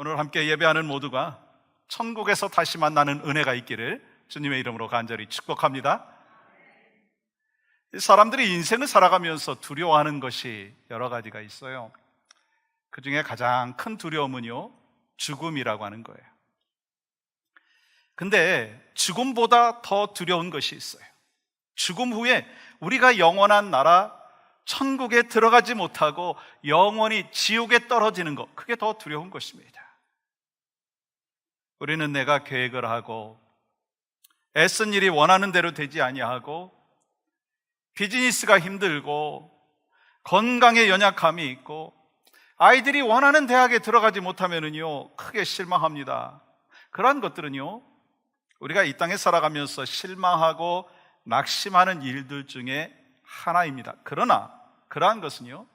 오늘 함께 예배하는 모두가 천국에서 다시 만나는 은혜가 있기를 주님의 이름으로 간절히 축복합니다. 사람들이 인생을 살아가면서 두려워하는 것이 여러 가지가 있어요. 그 중에 가장 큰 두려움은요, 죽음이라고 하는 거예요. 근데 죽음보다 더 두려운 것이 있어요. 죽음 후에 우리가 영원한 나라 천국에 들어가지 못하고 영원히 지옥에 떨어지는 것, 그게 더 두려운 것입니다. 우리는 내가 계획을 하고 애쓴 일이 원하는 대로 되지 아니하고 비즈니스가 힘들고 건강에 연약함이 있고 아이들이 원하는 대학에 들어가지 못하면요 크게 실망합니다. 그러한 것들은요 우리가 이 땅에 살아가면서 실망하고 낙심하는 일들 중에 하나입니다. 그러나 그러한 것은요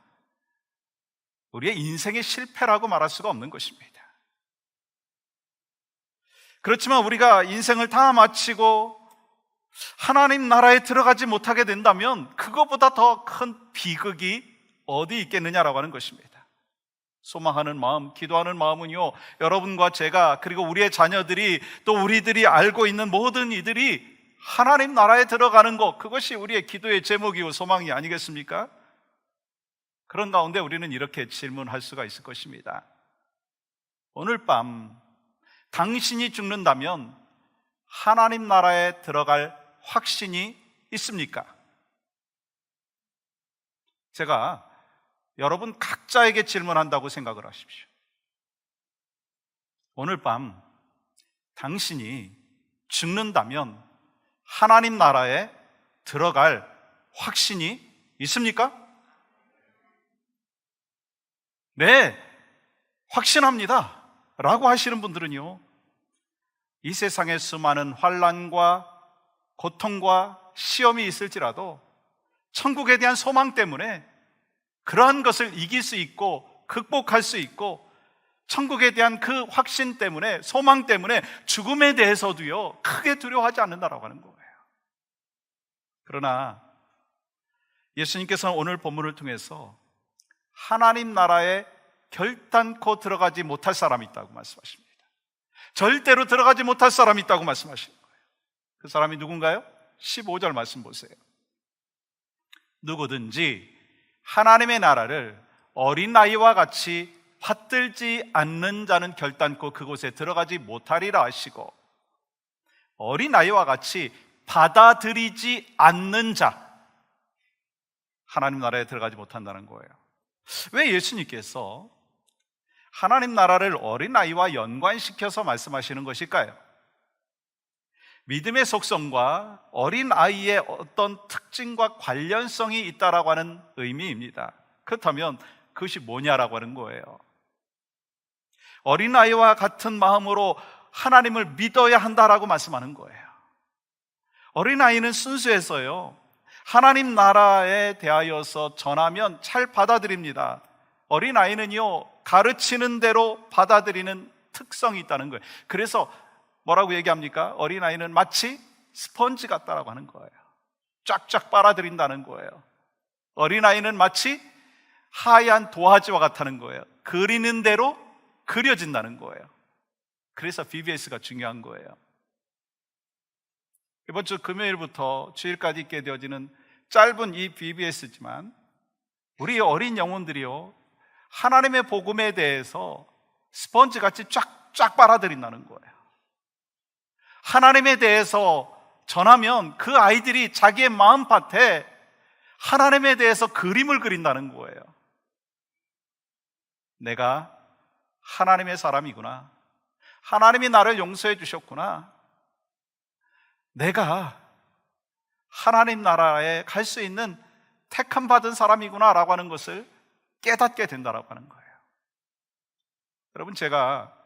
우리의 인생의 실패라고 말할 수가 없는 것입니다. 그렇지만 우리가 인생을 다 마치고 하나님 나라에 들어가지 못하게 된다면 그것보다 더 큰 비극이 어디 있겠느냐라고 하는 것입니다. 소망하는 마음, 기도하는 마음은요 여러분과 제가 그리고 우리의 자녀들이 또 우리들이 알고 있는 모든 이들이 하나님 나라에 들어가는 것, 그것이 우리의 기도의 제목이고 소망이 아니겠습니까? 그런 가운데 우리는 이렇게 질문할 수가 있을 것입니다. 오늘 밤 당신이 죽는다면 하나님 나라에 들어갈 확신이 있습니까? 제가 여러분 각자에게 질문한다고 생각을 하십시오. 오늘 밤 당신이 죽는다면 하나님 나라에 들어갈 확신이 있습니까? 네, 확신합니다 라고 하시는 분들은요 이 세상에 수많은 환난과 고통과 시험이 있을지라도 천국에 대한 소망 때문에 그러한 것을 이길 수 있고 극복할 수 있고 천국에 대한 그 확신 때문에 소망 때문에 죽음에 대해서도요 크게 두려워하지 않는다라고 하는 거예요. 그러나 예수님께서는 오늘 본문을 통해서 하나님 나라에 결단코 들어가지 못할 사람이 있다고 말씀하십니다. 절대로 들어가지 못할 사람이 있다고 말씀하시는 거예요. 그 사람이 누군가요? 15절 말씀 보세요. 누구든지 하나님의 나라를 어린아이와 같이 받들지 않는 자는 결단코 그곳에 들어가지 못하리라 하시고 어린아이와 같이 받아들이지 않는 자 하나님 나라에 들어가지 못한다는 거예요. 왜 예수님께서 하나님 나라를 어린아이와 연관시켜서 말씀하시는 것일까요? 믿음의 속성과 어린아이의 어떤 특징과 관련성이 있다라고 하는 의미입니다. 그렇다면 그것이 뭐냐라고 하는 거예요. 어린아이와 같은 마음으로 하나님을 믿어야 한다라고 말씀하는 거예요. 어린아이는 순수해서요 하나님 나라에 대하여서 전하면 잘 받아들입니다. 어린아이는요 가르치는 대로 받아들이는 특성이 있다는 거예요. 그래서 뭐라고 얘기합니까? 어린아이는 마치 스펀지 같다라고 하는 거예요. 쫙쫙 빨아들인다는 거예요. 어린아이는 마치 하얀 도화지와 같다는 거예요. 그리는 대로 그려진다는 거예요. 그래서 VBS가 중요한 거예요. 이번 주 금요일부터 주일까지 있게 되어지는 짧은 이 VBS지만 우리 어린 영혼들이요 하나님의 복음에 대해서 스펀지같이 쫙쫙 빨아들인다는 거예요. 하나님에 대해서 전하면 그 아이들이 자기의 마음밭에 하나님에 대해서 그림을 그린다는 거예요. 내가 하나님의 사람이구나. 하나님이 나를 용서해 주셨구나. 내가 하나님 나라에 갈 수 있는 택함 받은 사람이구나 라고 하는 것을 깨닫게 된다라고 하는 거예요. 여러분 제가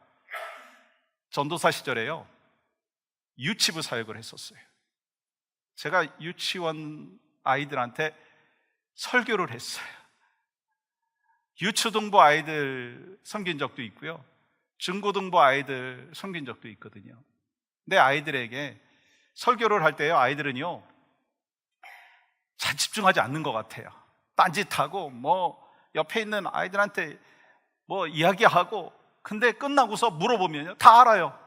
전도사 시절에요 유치부 사역을 했었어요. 제가 유치원 아이들한테 설교를 했어요. 유초등부 아이들 섬긴 적도 있고요 중고등부 아이들 섬긴 적도 있거든요. 근데 아이들에게 설교를 할 때요 아이들은요 잘 집중하지 않는 것 같아요. 딴짓하고 뭐 옆에 있는 아이들한테 뭐 이야기하고 근데 끝나고서 물어보면요, 다 알아요.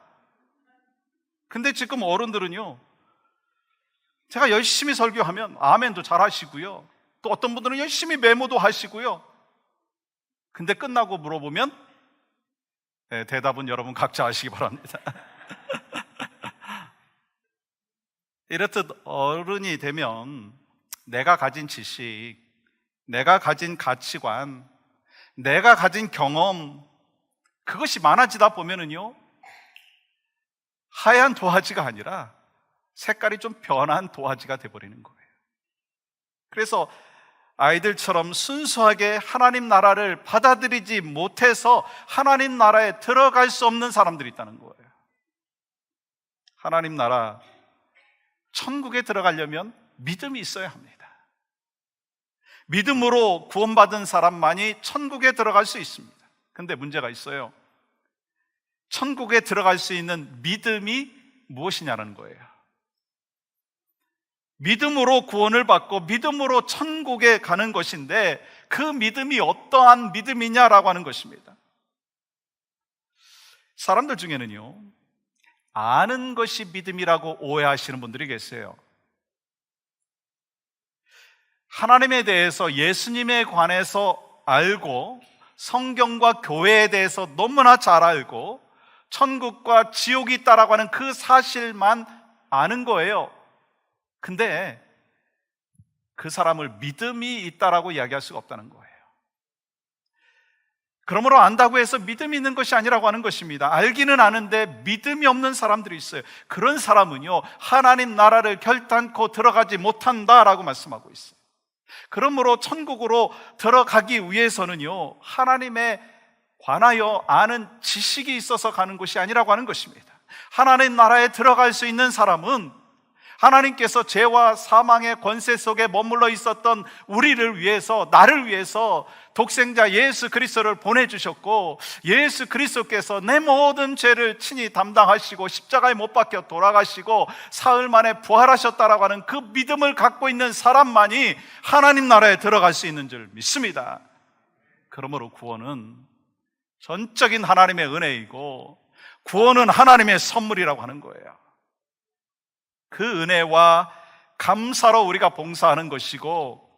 근데 지금 어른들은요, 제가 열심히 설교하면 아멘도 잘 하시고요, 또 어떤 분들은 열심히 메모도 하시고요, 근데 끝나고 물어보면 대답은 여러분 각자 하시기 바랍니다. 이렇듯 어른이 되면 내가 가진 지식, 내가 가진 가치관, 내가 가진 경험, 그것이 많아지다 보면은요, 하얀 도화지가 아니라 색깔이 좀 변한 도화지가 돼버리는 거예요. 그래서 아이들처럼 순수하게 하나님 나라를 받아들이지 못해서 하나님 나라에 들어갈 수 없는 사람들이 있다는 거예요. 하나님 나라, 천국에 들어가려면 믿음이 있어야 합니다. 믿음으로 구원받은 사람만이 천국에 들어갈 수 있습니다. 근데 문제가 있어요. 천국에 들어갈 수 있는 믿음이 무엇이냐는 거예요. 믿음으로 구원을 받고 믿음으로 천국에 가는 것인데, 그 믿음이 어떠한 믿음이냐라고 하는 것입니다. 사람들 중에는요, 아는 것이 믿음이라고 오해하시는 분들이 계세요. 하나님에 대해서, 예수님에 관해서 알고, 성경과 교회에 대해서 너무나 잘 알고, 천국과 지옥이 있다라고 하는 그 사실만 아는 거예요. 근데 그 사람을 믿음이 있다라고 이야기할 수가 없다는 거예요. 그러므로 안다고 해서 믿음이 있는 것이 아니라고 하는 것입니다. 알기는 아는데 믿음이 없는 사람들이 있어요. 그런 사람은요, 하나님 나라를 결단코 들어가지 못한다라고 말씀하고 있어요. 그러므로 천국으로 들어가기 위해서는요, 하나님에 관하여 아는 지식이 있어서 가는 것이 아니라고 하는 것입니다. 하나님 나라에 들어갈 수 있는 사람은 하나님께서 죄와 사망의 권세 속에 머물러 있었던 우리를 위해서, 나를 위해서 독생자 예수 그리스도를 보내주셨고, 예수 그리스도께서 내 모든 죄를 친히 담당하시고 십자가에 못 박혀 돌아가시고 사흘 만에 부활하셨다라고 하는 그 믿음을 갖고 있는 사람만이 하나님 나라에 들어갈 수 있는 줄 믿습니다. 그러므로 구원은 전적인 하나님의 은혜이고, 구원은 하나님의 선물이라고 하는 거예요. 그 은혜와 감사로 우리가 봉사하는 것이고,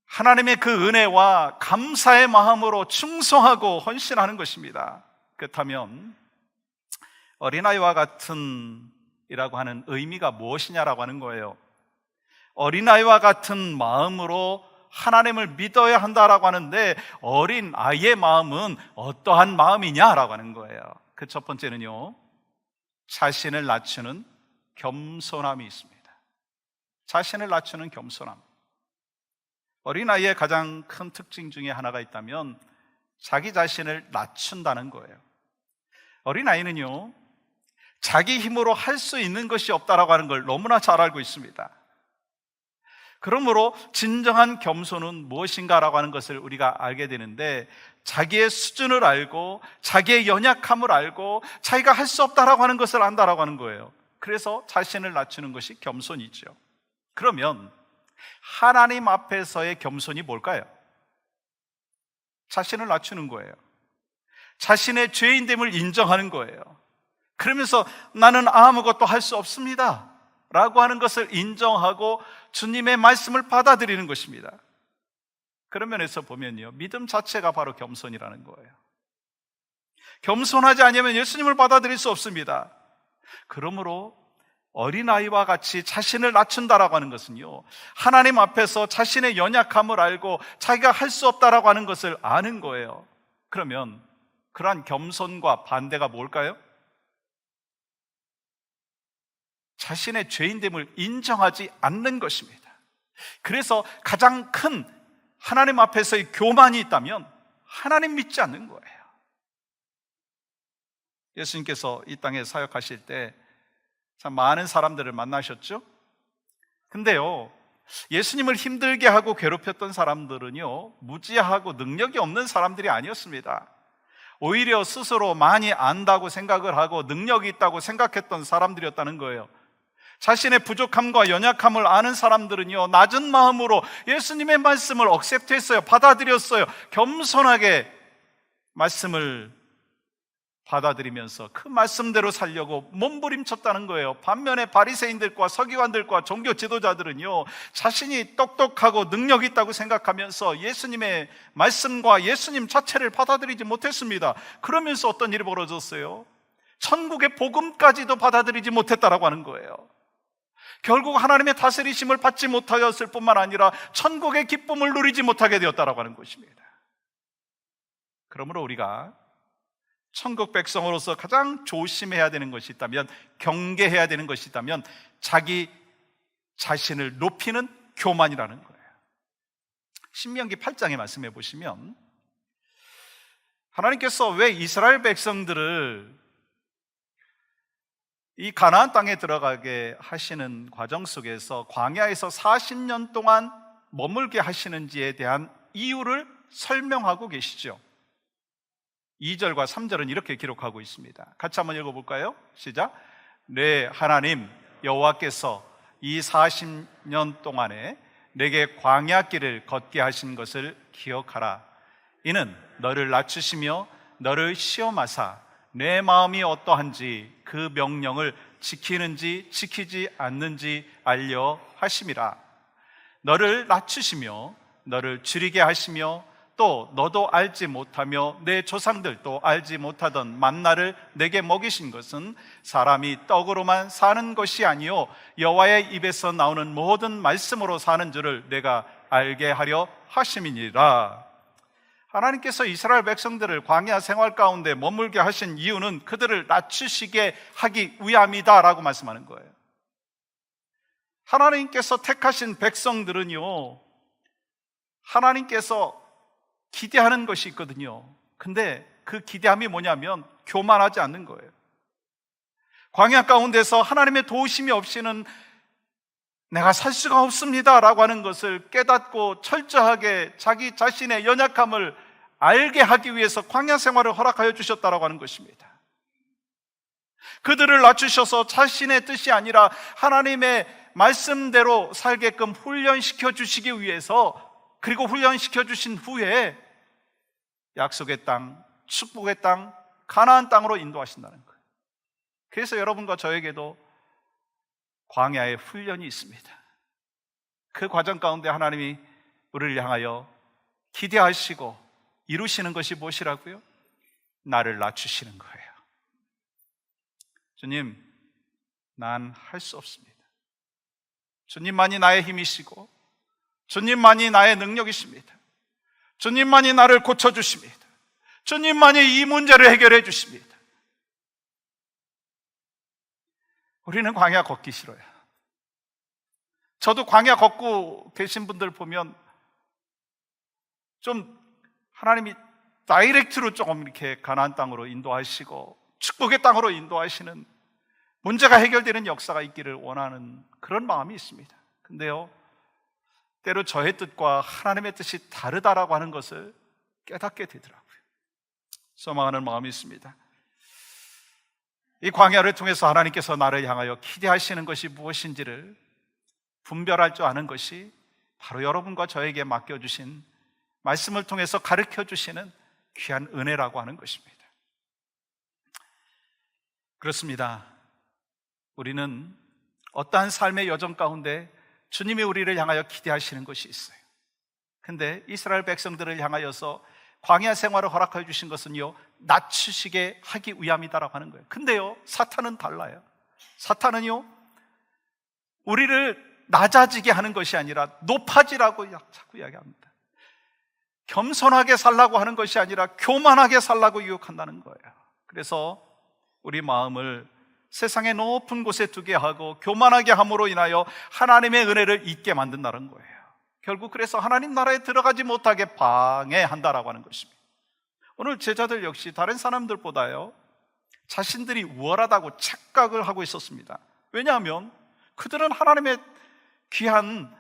하나님의 그 은혜와 감사의 마음으로 충성하고 헌신하는 것입니다. 그렇다면 어린아이와 같은 이라고 하는 의미가 무엇이냐라고 하는 거예요. 어린아이와 같은 마음으로 하나님을 믿어야 한다라고 하는데, 어린 아이의 마음은 어떠한 마음이냐라고 하는 거예요. 그 첫 번째는요, 자신을 낮추는 겸손함이 있습니다. 자신을 낮추는 겸손함. 어린아이의 가장 큰 특징 중에 하나가 있다면 자기 자신을 낮춘다는 거예요. 어린아이는요, 자기 힘으로 할 수 있는 것이 없다라고 하는 걸 너무나 잘 알고 있습니다. 그러므로 진정한 겸손은 무엇인가라고 하는 것을 우리가 알게 되는데, 자기의 수준을 알고 자기의 연약함을 알고 자기가 할 수 없다라고 하는 것을 안다라고 하는 거예요. 그래서 자신을 낮추는 것이 겸손이죠. 그러면 하나님 앞에서의 겸손이 뭘까요? 자신을 낮추는 거예요. 자신의 죄인됨을 인정하는 거예요. 그러면서 나는 아무것도 할 수 없습니다 라고 하는 것을 인정하고 주님의 말씀을 받아들이는 것입니다. 그런 면에서 보면요, 믿음 자체가 바로 겸손이라는 거예요. 겸손하지 않으면 예수님을 받아들일 수 없습니다. 그러므로 어린아이와 같이 자신을 낮춘다라고 하는 것은요, 하나님 앞에서 자신의 연약함을 알고 자기가 할 수 없다라고 하는 것을 아는 거예요. 그러면 그러한 겸손과 반대가 뭘까요? 자신의 죄인됨을 인정하지 않는 것입니다. 그래서 가장 큰 하나님 앞에서의 교만이 있다면 하나님 믿지 않는 거예요. 예수님께서 이 땅에 사역하실 때 참 많은 사람들을 만나셨죠? 근데요, 예수님을 힘들게 하고 괴롭혔던 사람들은요, 무지하고 능력이 없는 사람들이 아니었습니다. 오히려 스스로 많이 안다고 생각을 하고 능력이 있다고 생각했던 사람들이었다는 거예요. 자신의 부족함과 연약함을 아는 사람들은요, 낮은 마음으로 예수님의 말씀을 억셉트했어요. 받아들였어요. 겸손하게 말씀을 받아들이면서 그 말씀대로 살려고 몸부림쳤다는 거예요. 반면에 바리새인들과 서기관들과 종교 지도자들은요, 자신이 똑똑하고 능력 있다고 생각하면서 예수님의 말씀과 예수님 자체를 받아들이지 못했습니다. 그러면서 어떤 일이 벌어졌어요? 천국의 복음까지도 받아들이지 못했다라고 하는 거예요. 결국 하나님의 다스리심을 받지 못하였을 뿐만 아니라 천국의 기쁨을 누리지 못하게 되었다라고 하는 것입니다. 그러므로 우리가 천국 백성으로서 가장 조심해야 되는 것이 있다면, 경계해야 되는 것이 있다면 자기 자신을 높이는 교만이라는 거예요. 신명기 8장에 말씀해 보시면 하나님께서 왜 이스라엘 백성들을 이 가나안 땅에 들어가게 하시는 과정 속에서 광야에서 40년 동안 머물게 하시는지에 대한 이유를 설명하고 계시죠. 2절과 3절은 이렇게 기록하고 있습니다. 같이 한번 읽어볼까요? 시작. 네, 하나님 여호와께서 이 40년 동안에 내게 광야길을 걷게 하신 것을 기억하라. 이는 너를 낮추시며 너를 시험하사 내 마음이 어떠한지 그 명령을 지키는지 지키지 않는지 알려 하심이라. 너를 낮추시며 너를 줄이게 하시며 또 너도 알지 못하며 내 조상들도 알지 못하던 만나를 내게 먹이신 것은 사람이 떡으로만 사는 것이 아니요 여호와의 입에서 나오는 모든 말씀으로 사는 줄을 내가 알게 하려 하심이니라. 하나님께서 이스라엘 백성들을 광야 생활 가운데 머물게 하신 이유는 그들을 낮추시게 하기 위함이다라고 말씀하는 거예요. 하나님께서 택하신 백성들은요, 하나님께서 기대하는 것이 있거든요. 근데 그 기대함이 뭐냐면 교만하지 않는 거예요. 광야 가운데서 하나님의 도우심이 없이는 내가 살 수가 없습니다 라고 하는 것을 깨닫고 철저하게 자기 자신의 연약함을 알게 하기 위해서 광야 생활을 허락하여 주셨다라고 하는 것입니다. 그들을 낮추셔서 자신의 뜻이 아니라 하나님의 말씀대로 살게끔 훈련시켜 주시기 위해서, 그리고 훈련시켜 주신 후에 약속의 땅, 축복의 땅, 가나안 땅으로 인도하신다는 거예요. 그래서 여러분과 저에게도 광야의 훈련이 있습니다. 그 과정 가운데 하나님이 우리를 향하여 기대하시고 이루시는 것이 무엇이라고요? 나를 낮추시는 거예요. 주님, 난 할 수 없습니다. 주님만이 나의 힘이시고 주님만이 나의 능력이십니다. 주님만이 나를 고쳐주십니다. 주님만이 이 문제를 해결해 주십니다. 우리는 광야 걷기 싫어요. 저도 광야 걷고 계신 분들 보면 좀 하나님이 다이렉트로 조금 이렇게 가나안 땅으로 인도하시고 축복의 땅으로 인도하시는, 문제가 해결되는 역사가 있기를 원하는 그런 마음이 있습니다. 근데요, 때로 저의 뜻과 하나님의 뜻이 다르다라고 하는 것을 깨닫게 되더라고요. 소망하는 마음이 있습니다. 이 광야를 통해서 하나님께서 나를 향하여 기대하시는 것이 무엇인지를 분별할 줄 아는 것이 바로 여러분과 저에게 맡겨주신, 말씀을 통해서 가르쳐 주시는 귀한 은혜라고 하는 것입니다. 그렇습니다. 우리는 어떠한 삶의 여정 가운데 주님이 우리를 향하여 기대하시는 것이 있어요. 근데 이스라엘 백성들을 향하여서 광야 생활을 허락해 주신 것은요, 낮추시게 하기 위함이다라고 하는 거예요. 근데요, 사탄은 달라요. 사탄은요, 우리를 낮아지게 하는 것이 아니라 높아지라고 자꾸 이야기합니다. 겸손하게 살라고 하는 것이 아니라 교만하게 살라고 유혹한다는 거예요. 그래서 우리 마음을 세상의 높은 곳에 두게 하고 교만하게 함으로 인하여 하나님의 은혜를 잊게 만든다는 거예요. 결국 그래서 하나님 나라에 들어가지 못하게 방해한다라고 하는 것입니다. 오늘 제자들 역시 다른 사람들보다요, 자신들이 우월하다고 착각을 하고 있었습니다. 왜냐하면 그들은 하나님의 귀한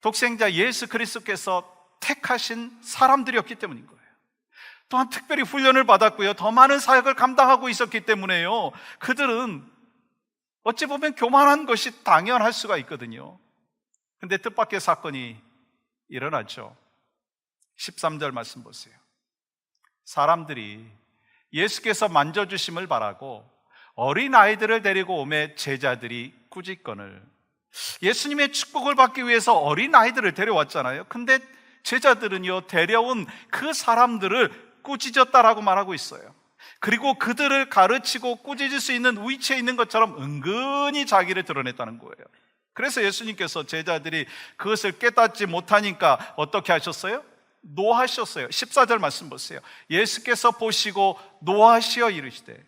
독생자 예수 그리스도께서 택하신 사람들이었기 때문인 거예요. 또한 특별히 훈련을 받았고요, 더 많은 사역을 감당하고 있었기 때문에요, 그들은 어찌 보면 교만한 것이 당연할 수가 있거든요. 근데 뜻밖의 사건이 일어났죠. 13절 말씀 보세요. 사람들이 예수께서 만져주심을 바라고 어린아이들을 데리고 오매 제자들이 꾸짖거늘. 예수님의 축복을 받기 위해서 어린아이들을 데려왔잖아요. 근데 제자들은요, 데려온 그 사람들을 꾸짖었다라고 말하고 있어요. 그리고 그들을 가르치고 꾸짖을 수 있는 위치에 있는 것처럼 은근히 자기를 드러냈다는 거예요. 그래서 예수님께서 제자들이 그것을 깨닫지 못하니까 어떻게 하셨어요? 노하셨어요. 14절 말씀 보세요. 예수께서 보시고 노하시어 이르시되.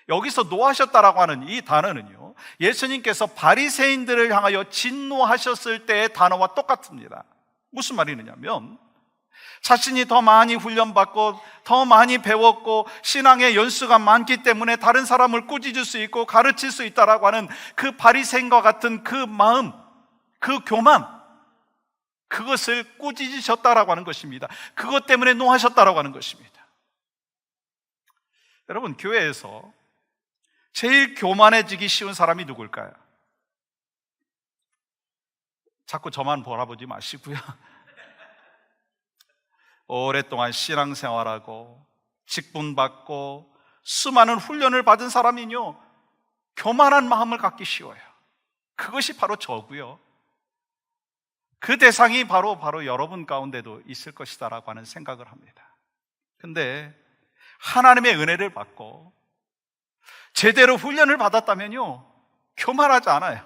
여기서 노하셨다라고 하는 이 단어는요, 예수님께서 바리새인들을 향하여 진노하셨을 때의 단어와 똑같습니다. 무슨 말이냐면, 자신이 더 많이 훈련받고 더 많이 배웠고 신앙의 연수가 많기 때문에 다른 사람을 꾸짖을 수 있고 가르칠 수 있다라고 하는 그 바리새인과 같은 그 마음, 그 교만, 그것을 꾸짖으셨다라고 하는 것입니다. 그것 때문에 노하셨다라고 하는 것입니다. 여러분, 교회에서 제일 교만해지기 쉬운 사람이 누굴까요? 자꾸 저만 바라보지 마시고요. 오랫동안 신앙생활하고 직분받고 수많은 훈련을 받은 사람이요, 교만한 마음을 갖기 쉬워요. 그것이 바로 저고요. 그 대상이 바로 여러분 가운데도 있을 것이다라고 하는 생각을 합니다. 근데 하나님의 은혜를 받고 제대로 훈련을 받았다면요, 교만하지 않아요.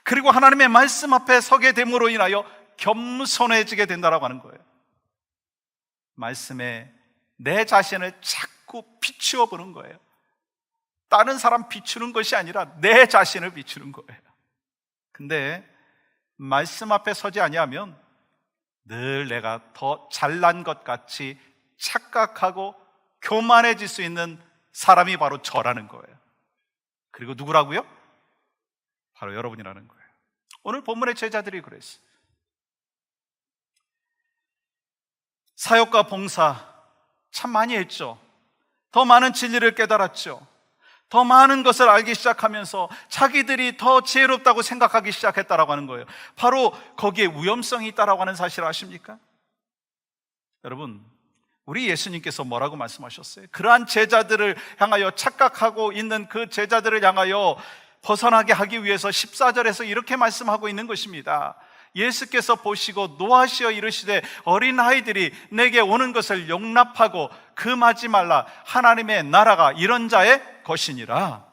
그리고 하나님의 말씀 앞에 서게 됨으로 인하여 겸손해지게 된다라고 하는 거예요. 말씀에 내 자신을 자꾸 비추어 보는 거예요. 다른 사람 비추는 것이 아니라 내 자신을 비추는 거예요. 근데 말씀 앞에 서지 아니하면 늘 내가 더 잘난 것 같이 착각하고 교만해질 수 있는 사람이 바로 저라는 거예요. 그리고 누구라고요? 바로 여러분이라는 거예요. 오늘 본문의 제자들이 그랬어요. 사역과 봉사 참 많이 했죠. 더 많은 진리를 깨달았죠. 더 많은 것을 알기 시작하면서 자기들이 더 지혜롭다고 생각하기 시작했다라고 하는 거예요. 바로 거기에 위험성이 있다라고 하는 사실을 아십니까? 여러분, 우리 예수님께서 뭐라고 말씀하셨어요? 그러한 제자들을 향하여 착각하고 있는 그 제자들을 향하여 벗어나게 하기 위해서 14절에서 이렇게 말씀하고 있는 것입니다. 예수께서 보시고 노하시어 이르시되 어린아이들이 내게 오는 것을 용납하고 금하지 말라. 하나님의 나라가 이런 자의 것이니라.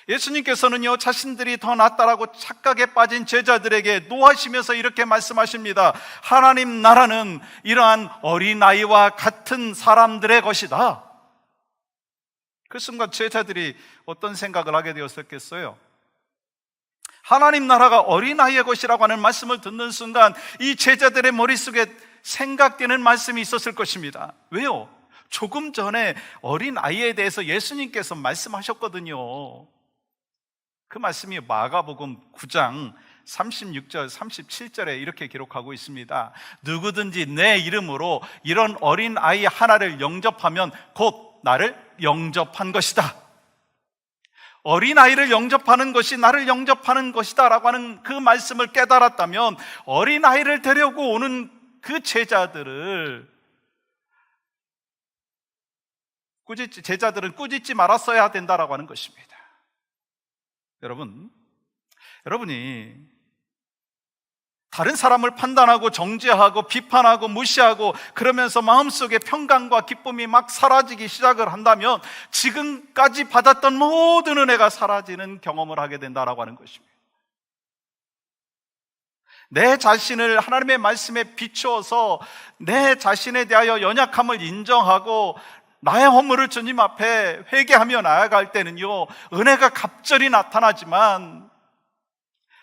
예수님께서는요, 자신들이 더 낫다라고 착각에 빠진 제자들에게 노하시면서 이렇게 말씀하십니다. 하나님 나라는 이러한 어린아이와 같은 사람들의 것이다. 그 순간 제자들이 어떤 생각을 하게 되었었겠어요? 하나님 나라가 어린아이의 것이라고 하는 말씀을 듣는 순간 이 제자들의 머릿속에 생각되는 말씀이 있었을 것입니다. 왜요? 조금 전에 어린아이에 대해서 예수님께서 말씀하셨거든요. 그 말씀이 마가복음 9장 36절, 37절에 이렇게 기록하고 있습니다. 누구든지 내 이름으로 이런 어린아이 하나를 영접하면 곧 나를 영접한 것이다. 어린아이를 영접하는 것이 나를 영접하는 것이다 라고 하는 그 말씀을 깨달았다면 어린아이를 데려고 오는 그 제자들은 꾸짖지 말았어야 된다라고 하는 것입니다. 여러분이 다른 사람을 판단하고 정죄하고 비판하고 무시하고 그러면서 마음속에 평강과 기쁨이 막 사라지기 시작을 한다면 지금까지 받았던 모든 은혜가 사라지는 경험을 하게 된다라고 하는 것입니다. 내 자신을 하나님의 말씀에 비추어서 내 자신에 대하여 연약함을 인정하고 나의 허물을 주님 앞에 회개하며 나아갈 때는요, 은혜가 갑절이 나타나지만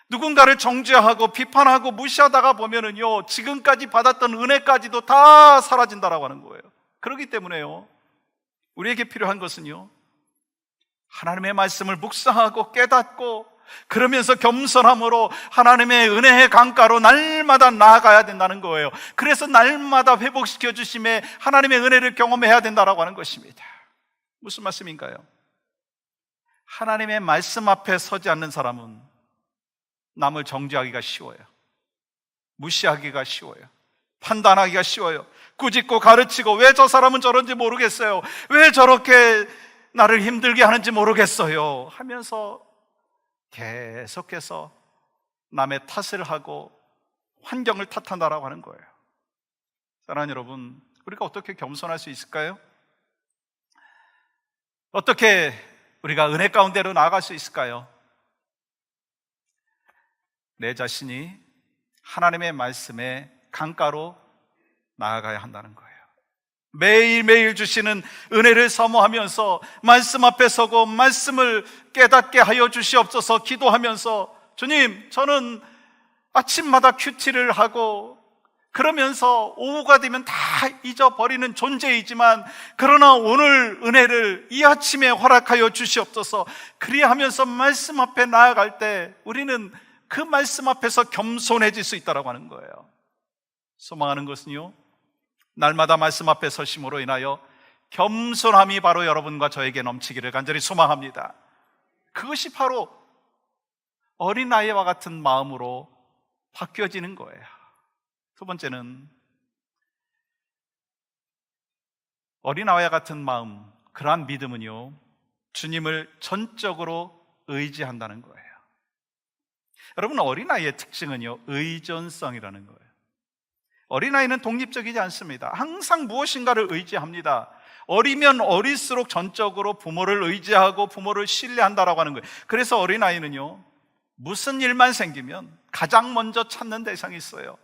누군가를 정죄하고 비판하고 무시하다가 보면은요, 지금까지 받았던 은혜까지도 다 사라진다라고 하는 거예요. 그렇기 때문에요, 우리에게 필요한 것은요, 하나님의 말씀을 묵상하고 깨닫고 그러면서 겸손함으로 하나님의 은혜의 강가로 날마다 나아가야 된다는 거예요. 그래서 날마다 회복시켜 주심에 하나님의 은혜를 경험해야 된다라고 하는 것입니다. 무슨 말씀인가요? 하나님의 말씀 앞에 서지 않는 사람은 남을 정죄하기가 쉬워요. 무시하기가 쉬워요. 판단하기가 쉬워요. 꾸짖고 가르치고 왜 저 사람은 저런지 모르겠어요, 왜 저렇게 나를 힘들게 하는지 모르겠어요 하면서 계속해서 남의 탓을 하고 환경을 탓한다라고 하는 거예요. 사랑하는 여러분, 우리가 어떻게 겸손할 수 있을까요? 어떻게 우리가 은혜 가운데로 나아갈 수 있을까요? 내 자신이 하나님의 말씀에 강가로 나아가야 한다는 거예요. 매일매일 주시는 은혜를 사모하면서 말씀 앞에 서고 말씀을 깨닫게 하여 주시옵소서 기도하면서, 주님, 저는 아침마다 큐티를 하고 그러면서 오후가 되면 다 잊어버리는 존재이지만, 그러나 오늘 은혜를 이 아침에 허락하여 주시옵소서. 그리하면서 말씀 앞에 나아갈 때 우리는 그 말씀 앞에서 겸손해질 수 있다고 하는 거예요. 소망하는 것은요, 날마다 말씀 앞에 서심으로 인하여 겸손함이 바로 여러분과 저에게 넘치기를 간절히 소망합니다. 그것이 바로 어린아이와 같은 마음으로 바뀌어지는 거예요. 두 번째는 어린아이와 같은 마음, 그러한 믿음은요, 주님을 전적으로 의지한다는 거예요. 여러분, 어린아이의 특징은요, 의존성이라는 거예요. 어린아이는 독립적이지 않습니다. 항상 무엇인가를 의지합니다. 어리면 어릴수록 전적으로 부모를 의지하고 부모를 신뢰한다라고 하는 거예요. 그래서 어린아이는요, 무슨 일만 생기면 가장 먼저 찾는 대상이 있어요.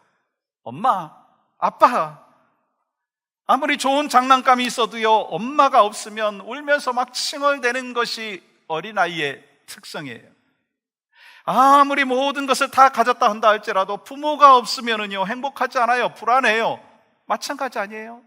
엄마, 아빠. 아무리 좋은 장난감이 있어도요, 엄마가 없으면 울면서 막 칭얼대는 것이 어린아이의 특성이에요. 아무리 모든 것을 다 가졌다 한다 할지라도 부모가 없으면은요, 행복하지 않아요. 불안해요. 마찬가지 아니에요?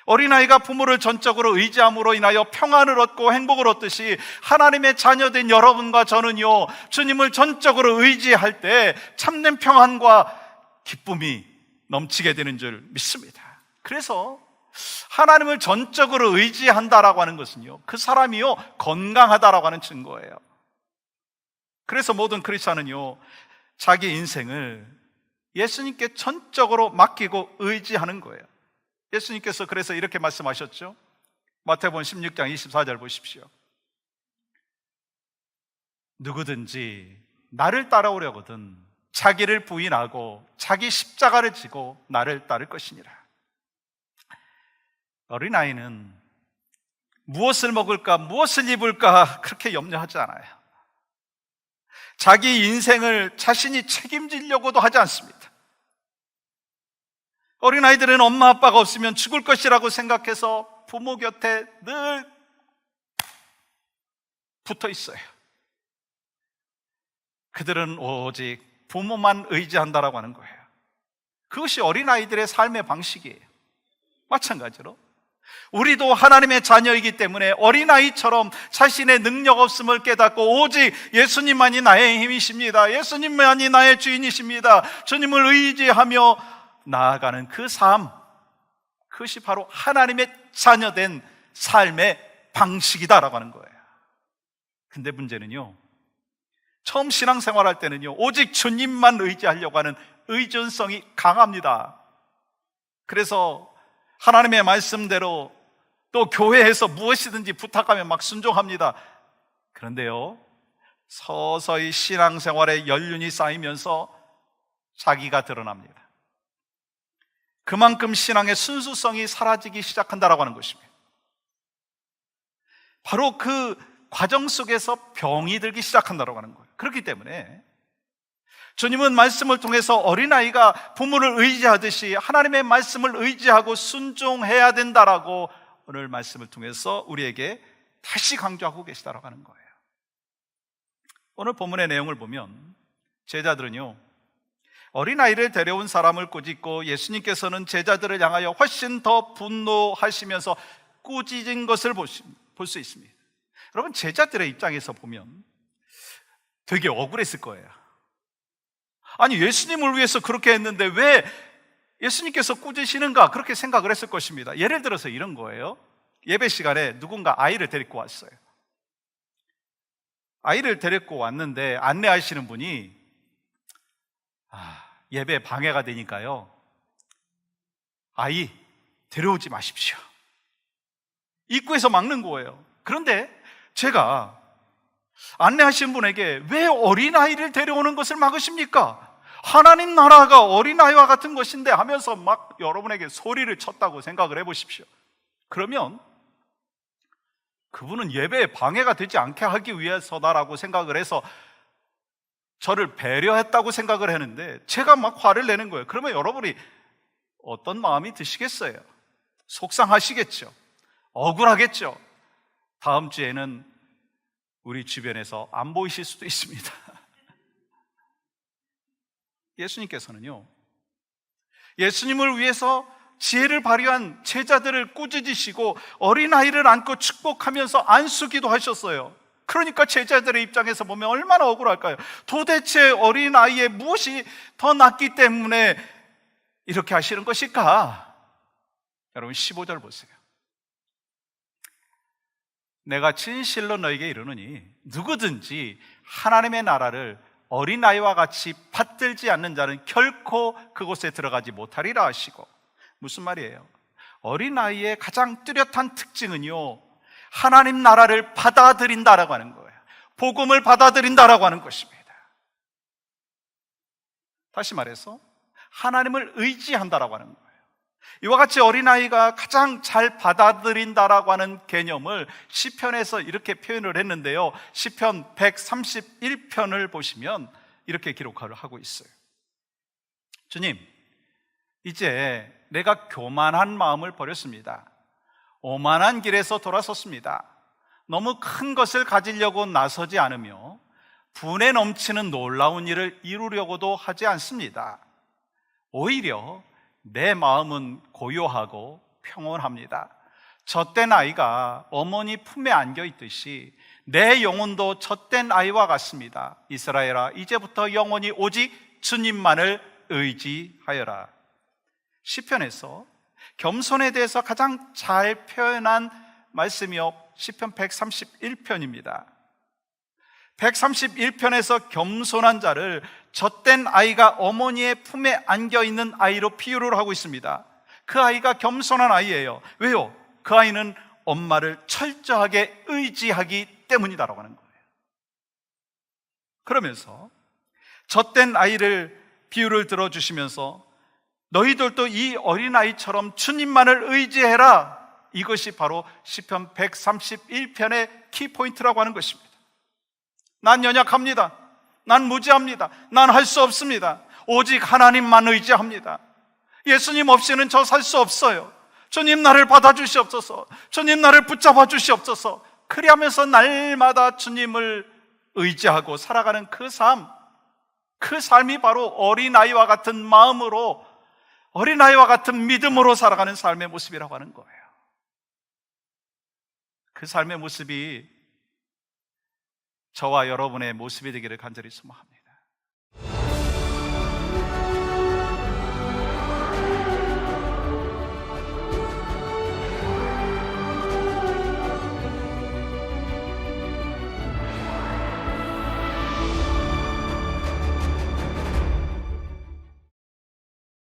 어린아이가 부모를 전적으로 의지함으로 인하여 평안을 얻고 행복을 얻듯이, 하나님의 자녀된 여러분과 저는요, 주님을 전적으로 의지할 때 참된 평안과 기쁨이 넘치게 되는 줄 믿습니다. 그래서 하나님을 전적으로 의지한다라고 하는 것은요, 그 사람이요, 건강하다라고 하는 증거예요. 그래서 모든 크리스찬은요, 자기 인생을 예수님께 전적으로 맡기고 의지하는 거예요. 예수님께서 그래서 이렇게 말씀하셨죠. 마태복음 16장 24절 보십시오. 누구든지 나를 따라오려거든 자기를 부인하고 자기 십자가를 지고 나를 따를 것이니라. 어린아이는 무엇을 먹을까, 무엇을 입을까 그렇게 염려하지 않아요. 자기 인생을 자신이 책임지려고도 하지 않습니다. 어린아이들은 엄마 아빠가 없으면 죽을 것이라고 생각해서 부모 곁에 늘 붙어 있어요. 그들은 오직 부모만 의지한다라고 하는 거예요. 그것이 어린아이들의 삶의 방식이에요. 마찬가지로 우리도 하나님의 자녀이기 때문에 어린아이처럼 자신의 능력 없음을 깨닫고 오직 예수님만이 나의 힘이십니다, 예수님만이 나의 주인이십니다, 주님을 의지하며 나아가는 그 삶, 그것이 바로 하나님의 자녀된 삶의 방식이다라고 하는 거예요. 근데 문제는요, 처음 신앙생활할 때는요, 오직 주님만 의지하려고 하는 의존성이 강합니다. 그래서 하나님의 말씀대로 또 교회에서 무엇이든지 부탁하면 막 순종합니다. 그런데요, 서서히 신앙생활에 연륜이 쌓이면서 자기가 드러납니다. 그만큼 신앙의 순수성이 사라지기 시작한다라고 하는 것입니다. 바로 그 과정 속에서 병이 들기 시작한다라고 하는 거예요. 그렇기 때문에 주님은 말씀을 통해서 어린아이가 부모를 의지하듯이 하나님의 말씀을 의지하고 순종해야 된다라고 오늘 말씀을 통해서 우리에게 다시 강조하고 계시다라고 하는 거예요. 오늘 본문의 내용을 보면 제자들은요, 어린아이를 데려온 사람을 꾸짖고 예수님께서는 제자들을 향하여 훨씬 더 분노하시면서 꾸짖은 것을 볼 수 있습니다. 여러분, 제자들의 입장에서 보면 되게 억울했을 거예요. 아니, 예수님을 위해서 그렇게 했는데 왜 예수님께서 꾸짖으시는가, 그렇게 생각을 했을 것입니다. 예를 들어서 이런 거예요. 예배 시간에 누군가 아이를 데리고 왔어요. 아이를 데리고 왔는데 안내하시는 분이 예배 방해가 되니까요, 아이 데려오지 마십시오. 입구에서 막는 거예요. 그런데 제가 안내하신 분에게 왜 어린아이를 데려오는 것을 막으십니까? 하나님 나라가 어린아이와 같은 것인데 하면서 막 여러분에게 소리를 쳤다고 생각을 해보십시오. 그러면 그분은 예배에 방해가 되지 않게 하기 위해서다라고 생각을 해서 저를 배려했다고 생각을 했는데 제가 막 화를 내는 거예요. 그러면 여러분이 어떤 마음이 드시겠어요? 속상하시겠죠? 억울하겠죠? 다음 주에는 우리 주변에서 안 보이실 수도 있습니다. 예수님께서는요, 예수님을 위해서 지혜를 발휘한 제자들을 꾸짖으시고 어린아이를 안고 축복하면서 안수기도 하셨어요. 그러니까 제자들의 입장에서 보면 얼마나 억울할까요? 도대체 어린아이의 무엇이 더 낫기 때문에 이렇게 하시는 것일까? 여러분 15절 보세요. 내가 진실로 너에게 이르노니 누구든지 하나님의 나라를 어린아이와 같이 받들지 않는 자는 결코 그곳에 들어가지 못하리라 하시고, 무슨 말이에요? 어린아이의 가장 뚜렷한 특징은요, 하나님 나라를 받아들인다라고 하는 거예요. 복음을 받아들인다라고 하는 것입니다. 다시 말해서 하나님을 의지한다라고 하는 거예요. 이와 같이 어린아이가 가장 잘 받아들인다라고 하는 개념을 시편에서 이렇게 표현을 했는데요, 시편 131편을 보시면 이렇게 기록을 하고 있어요. 주님, 이제 내가 교만한 마음을 버렸습니다. 오만한 길에서 돌아섰습니다. 너무 큰 것을 가지려고 나서지 않으며 분에 넘치는 놀라운 일을 이루려고도 하지 않습니다. 오히려 내 마음은 고요하고 평온합니다. 젖된 아이가 어머니 품에 안겨 있듯이 내 영혼도 젖된 아이와 같습니다. 이스라엘아, 이제부터 영원히 오직 주님만을 의지하여라. 시편에서 겸손에 대해서 가장 잘 표현한 말씀이요, 시편 131편입니다. 131편에서 겸손한 자를 젖된 아이가 어머니의 품에 안겨있는 아이로 비유를 하고 있습니다. 그 아이가 겸손한 아이예요. 왜요? 그 아이는 엄마를 철저하게 의지하기 때문이다라고 하는 거예요. 그러면서 젖된 아이를 비유를 들어주시면서 너희들도 이 어린아이처럼 주님만을 의지해라, 이것이 바로 시편 131편의 키포인트라고 하는 것입니다. 난 연약합니다. 난 무지합니다. 난 할 수 없습니다. 오직 하나님만 의지합니다. 예수님 없이는 저 살 수 없어요. 주님 나를 받아주시옵소서. 주님 나를 붙잡아 주시옵소서. 그리하면서 날마다 주님을 의지하고 살아가는 그 삶이 바로 어린아이와 같은 마음으로, 어린아이와 같은 믿음으로 살아가는 삶의 모습이라고 하는 거예요. 그 삶의 모습이 저와 여러분의 모습이 되기를 간절히 소망합니다.